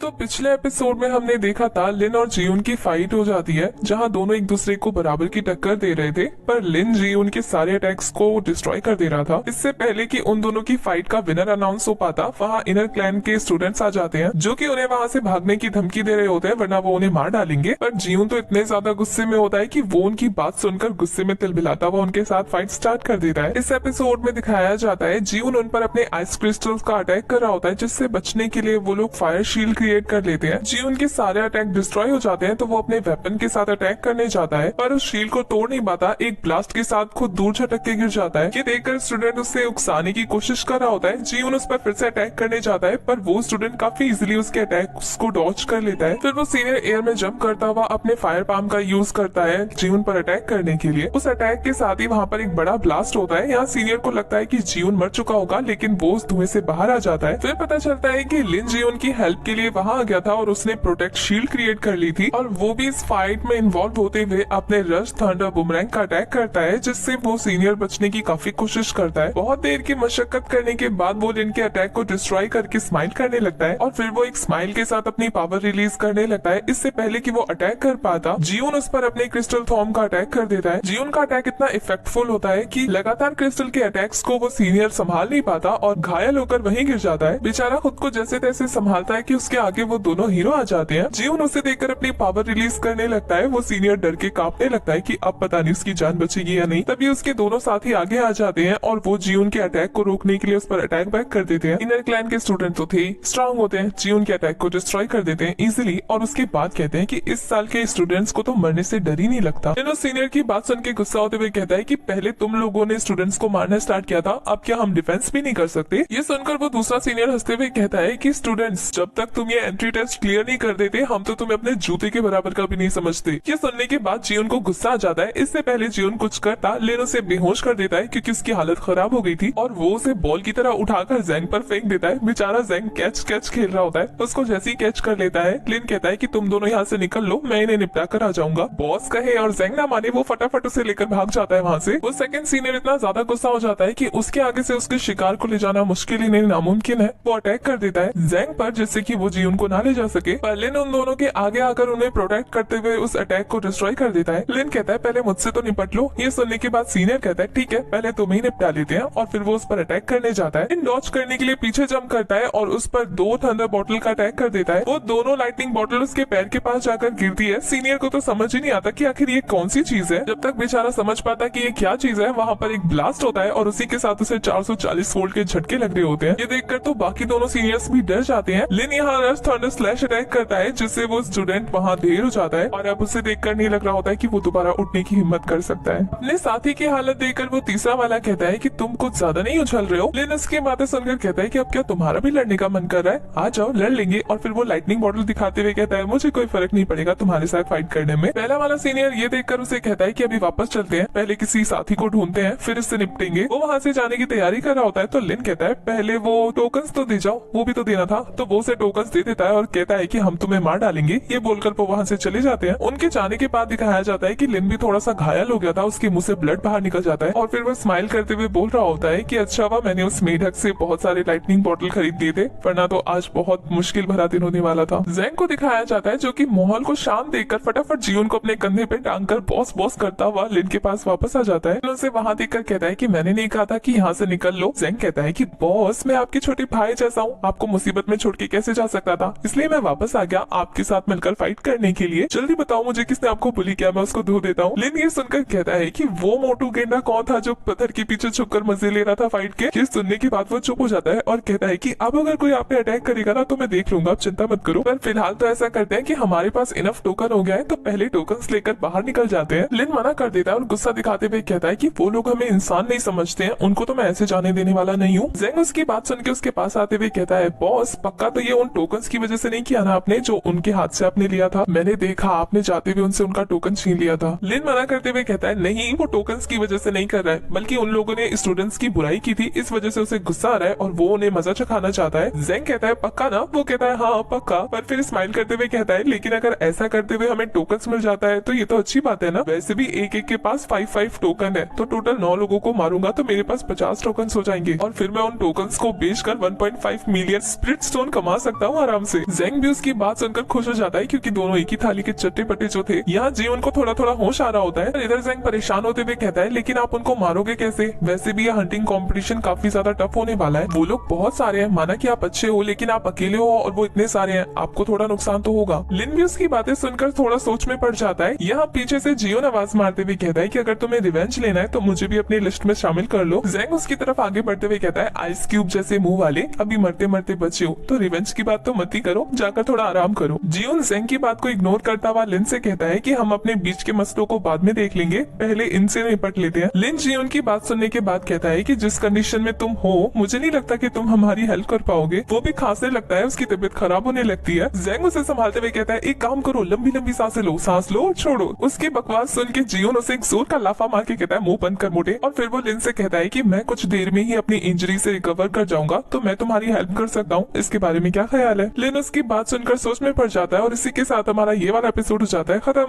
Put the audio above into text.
तो पिछले एपिसोड में हमने देखा था लिन और जीउन की फाइट हो जाती है, जहां दोनों एक दूसरे को बराबर की टक्कर दे रहे थे, पर लिन जीउन के सारे अटैक्स को डिस्ट्रॉय कर दे रहा था। इससे पहले कि उन दोनों की फाइट का विनर अनाउंस हो पाता, वहां इनर क्लैन के स्टूडेंट्स आ जाते हैं, जो कि उन्हें वहां से भागने की धमकी दे रहे होते हैं, वरना वो उन्हें मार डालेंगे। पर जीउन तो इतने ज्यादा गुस्से में होता है कि वो उनकी बात सुनकर गुस्से में तिलमिलाता हुआ उनके साथ फाइट स्टार्ट कर देता है। इस एपिसोड में दिखाया जाता है जीउन उन पर अपने आइस क्रिस्टल्स का अटैक कर रहा होता है, जिससे बचने के लिए वो लोग फायर शील्ड क्रिएट कर लेते हैं। जीउन के सारे अटैक डिस्ट्रॉय हो जाते हैं, तो वो अपने वेपन के साथ अटैक करने जाता है, पर उस शील्ड को तोड़ नहीं पाता। एक ब्लास्ट के साथ खुद दूर झटक के गिर जाता है। ये देखकर स्टूडेंट उससे उकसाने की कोशिश कर रहा होता है। जीउन उस पर फिर से अटैक करने जाता है, पर वो स्टूडेंट काफी इजीली उसके अटैक्स को डॉज कर लेता है। फिर वो सीनियर एयर में जंप करता हुआ अपने फायर पाम का यूज करता है जीउन पर अटैक करने के लिए। उस अटैक के साथ ही वहाँ पर एक बड़ा ब्लास्ट होता है। यहाँ सीनियर को लगता है कि जीउन मर चुका होगा, लेकिन वो उस धुएं से बाहर आ जाता है। फिर पता चलता है कि लिन जीउन की हेल्प के लिए वहाँ आ गया था और उसने प्रोटेक्ट शील्ड क्रिएट कर ली थी, और वो भी इस फाइट में इन्वॉल्व होते हुए अपने रश थंडर बुमरैंग का अटैक करता है, जिससे वो सीनियर बचने की काफी कोशिश करता है। बहुत देर की मशक्कत करने के बाद वो लिन के अटैक को डिस्ट्रॉय करके स्माइल करने लगता है, और फिर वो एक स्माइल के साथ अपनी पावर रिलीज करने लगता है। इससे पहले कि वो अटैक कर पाता, जीउन उस पर अपने क्रिस्टल थॉर्म का अटैक कर देता है। जीउन का अटैक इतना इफेक्टफुल होता है कि लगातार क्रिस्टल के अटैक्स को वो सीनियर संभाल नहीं पाता और घायल होकर वहीं गिर जाता है। बेचारा खुद को जैसे तैसे संभालता है कि उसके आगे वो दोनों हीरो आ जाते हैं। जीउन उसे देखकर अपनी पावर रिलीज करने लगता है। वो सीनियर डर के कांपने लगता है कि अब पता नहीं उसकी जान बचेगी या नहीं। तभी उसके दोनों साथी आगे आ जाते हैं और वो जीउन के अटैक को रोकने के लिए उस पर अटैक बैक कर देते हैं। इनर क्लैन के स्टूडेंट तो थे स्ट्रांग होते हैं, जीउन के अटैक को डिस्ट्रॉय कर देते हैं इजिली, और उसके बाद कहते हैं कि इस साल के स्टूडेंट्स को तो मरने से डर ही नहीं लगता। लिन सीनियर की बात सुन के गुस्सा होते हुए कहता है कि पहले तुम लोगों ने स्टूडेंट्स को मारना स्टार्ट किया था, अब क्या हम डिफेंस भी नहीं कर सकते? ये सुनकर वो दूसरा सीनियर हंसते हुए कहता है कि स्टूडेंट्स, जब तक तुम ये एंट्री टेस्ट क्लियर नहीं कर देते, हम तो तुम्हें अपने जूते के बराबर का भी नहीं समझते। ये सुनने के बाद जीउन को गुस्सा आ जाता है। इससे पहले जीउन कुछ करता, लिन उसे बेहोश कर देता है क्योंकि उसकी हालत खराब हो गई थी, और वो उसे बॉल की तरह उठाकर जैंग पर फेंक देता है। बेचारा जैंग कैच खेल रहा होता है, उसको जैसे ही कैच कर लेता है, लिन कहता है कि तुम दोनों यहाँ से निकल लो, मैं इन्हें निपटा कर आ जाऊंगा। बॉस कहे और जैंग ना माने, वो फटाफट उसे लेकर भाग जाता है वहाँ से। वो सेकंड सीनियर इतना ज्यादा गुस्सा हो जाता है कि उसके आगे से उसके शिकार को ले जाना मुश्किल ही नहीं नामुमकिन है। वो अटैक कर देता है जैंग पर, जिससे कि वो जीउन को ना ले जा सके। पर लिन उन दोनों के आगे आकर उन्हें प्रोटेक्ट करते हुए उस अटैक को डिस्ट्रॉय कर देता है। लिन कहता है पहले मुझसे तो निपट लो। ये सुनने के बाद सीनियर कहता है ठीक है, पहले तुम ही निपटा लेते हैं, और फिर वो उस पर अटैक करने जाता है। लिन डॉज करने के लिए पीछे जंप करता है और उस पर 2 थंडर बॉटल का अटैक कर देता है। वो दोनों लाइटनिंग बॉटल उसके पैर के पास जाकर गिरती है। सीनियर को तो समझ ही नहीं आता कि आखिर ये कौन सी चीज है। जब तक बेचारा समझ पाता कि ये क्या चीज है, वहाँ पर एक ब्लास्ट होता है और उसी के साथ उसे 440 वोल्ट के झटके लग रहे होते हैं। ये देखकर तो बाकी दोनों सीनियर्स भी डर जाते हैं। लिन यहाँ रश थंडर स्लैश अटैक करता है, जिससे वो स्टूडेंट वहाँ ढेर हो जाता है, और अब उसे देखकर नहीं लग रहा होता है कि वो दोबारा उठने की हिम्मत कर सकता है। अपने साथी की हालत देखकर वो तीसरा वाला कहता है कि तुम कुछ ज्यादा नहीं उछल रहे हो। लिन उसकी बातें सुनकर कहता है कि अब क्या तुम्हारा भी लड़ने का मन कर रहा है? आ जाओ लड़ लेंगे। और फिर वो लाइटनिंग बॉटल दिखाते हुए कहता है मुझे कोई फर्क नहीं पड़ेगा तुम्हारे साथ फाइट करने में। पहला वाला सीनियर ये देखकर उसे कहता है कि अभी वापस चलते हैं, पहले किसी साथी को ढूंढते हैं, फिर इससे निपटेंगे। वो वहाँ से जाने की तैयारी कर रहा होता है, तो लिन कहता है पहले वो टोकन्स तो दे जाओ, वो भी तो देना था। तो वो उसे टोकन्स दे देता है और कहता है कि हम तुम्हें मार डालेंगे। ये बोलकर वो वहाँ से चले जाते हैं। उनके जाने के बाद दिखाया जाता है कि लिन भी थोड़ा सा घायल हो गया था, उसके मुंह से ब्लड बाहर निकल जाता है, और फिर वो स्माइल करते हुए बोल रहा होता है कि अच्छा हुआ मैंने उस मेढक से बहुत सारे लाइटनिंग बॉटल खरीद लिए थे, वरना तो आज बहुत मुश्किल भरा दिन होने वाला था। जैंग को दिखाया जाता है, जो कि माहौल को शांत देखकर फटाफट जीउन को अपने कंधे पे टांग कर बॉस बॉस करता हुआ लिन के पास वापस आ जाता है। उसे वहाँ देखकर कहता है कि मैंने नहीं कहा था कि यहाँ से निकल लो। जैंग कहता है कि बॉस मैं आपके छोटे भाई जैसा हूँ, आपको मुसीबत में छोड़ के कैसे जा सकता था, इसलिए मैं वापस आ गया आपके साथ मिलकर फाइट करने के लिए। जल्दी बताओ मुझे किसने आपको बुली किया, मैं उसको धो देता हूँ। लिन ये सुनकर कहता है कि वो मोटू गेंडा कौन था जो पत्थर के पीछे छुपकर मजे ले रहा था फाइट के। ये सुनने के बाद वो चुप हो जाता है और कहता है कि अब अगर कोई आप पे अटैक करेगा ना तो मैं देख लूंगा, आप चिंता मत करो। पर फिलहाल तो ऐसा करते हैं कि हमारे पास इनफ टोकन हो गया है, तो पहले टोकन्स लेकर बाहर निकल जाते हैं। लिन मना कर देता है और गुस्सा दिखाते हुए कहता है कि वो लोग हमें इंसान नहीं समझते हैं, उनको तो मैं ऐसे जाने देने वाला नहीं हूँ। जैंग उसकी बात सुन के उसके पास आते हुए कहता है बॉस पक्का तो ये उन टोकन्स की वजह से नहीं किया ना आपने, जो उनके हाथ से आपने लिया था? मैंने देखा आपने जाते हुए उनसे उनका टोकन छीन लिया था। लिन मना करते हुए कहता है नहीं, वो टोकन्स की वजह से नहीं कर रहा है, बल्कि उन लोगों ने स्टूडेंट्स की बुराई की थी, इस वजह से उसे गुस्सा आ रहा है और वो उन्हें मजा चखाना चाहता है। जैंग कहता है पक्का ना? वो कहता है हाँ पक्का, पर फिर स्माइल करते हुए कहता है लेकिन अगर ऐसा करते हुए हमें टोकन्स मिल जाता है तो ये तो अच्छी बात है ना। वैसे भी एक एक के पास 5 टोकन है, तो टोटल 9 लोगों को मारूंगा तो मेरे पास 50 टोकन हो जाएंगे, और फिर मैं उन टोकन्स को बेचकर 1.5 मिलियन स्प्लिट स्टोन कमा सकता हूँ आराम से। जेंग भी उसकी बात सुनकर खुश हो जाता है क्योंकि दोनों एक ही थाली के चट्टे पट्टे जो थे। यहाँ जीवन को थोड़ा थोड़ा होश आ रहा होता है। इधर जेंग परेशान होते हुए कहता है लेकिन आप उनको मारोगे कैसे? वैसे भी यह हंटिंग कंपटीशन काफी ज्यादा टफ होने वाला है। वो लोग बहुत सारे हैं, माना कि आप अच्छे हो लेकिन आप अकेले हो और वो इतने सारे हैं, आपको थोड़ा नुकसान तो होगा। लिन भी उसकी बातें सुनकर थोड़ा सोच में पड़ जाता है। यहाँ पीछे से जियोन आवाज मारते हुए कहता है कि अगर तुम्हें रिवेंज लेना है तो मुझे भी अपनी लिस्ट में शामिल कर लो। जेंग उसकी तरफ आगे बढ़ते हुए कहता है आइस क्यूब जैसे मुंह वाले, अभी मरते मरते बचे हो तो रिवेंज की बात तो मत ही करो, जाकर थोड़ा आराम करो। जियोन जेंग की बात को इग्नोर करता हुआ लिन से कहता है कि हम अपने बीच के मसलों को बाद में देख लेंगे, पहले इनसे निपट लेते हैं। लिन जियोन की बात सुनने के बाद कहता है कि जिस कंडीशन में तुम हो मुझे नहीं लगता कि तुम हमारी हेल्प कर पाओगे। वो भी खांसने लगता है, उसकी तबीयत खराब होने लगती है। जेंग उसे संभालते हुए कहता है एक काम करो, लंबी लंबी सांसें लो, सांस लो और छोड़ो। उसकी बकवास सुन के जियोन उसे एक जोर का लाफा मार के कहता है मुंह बंद कर मोटे। और फिर वो लिन से कहता है कि मैं कुछ देर में ही अपनी इंजरी से रिकवर कर जाऊंगा तो मैं तुम्हारी हेल्प कर सकता हूँ, इसके बारे में क्या ख्याल है? लिन उसकी बात सुनकर सोच में पड़ जाता है और इसी के साथ हमारा ये वाला एपिसोड हो जाता है खत्म।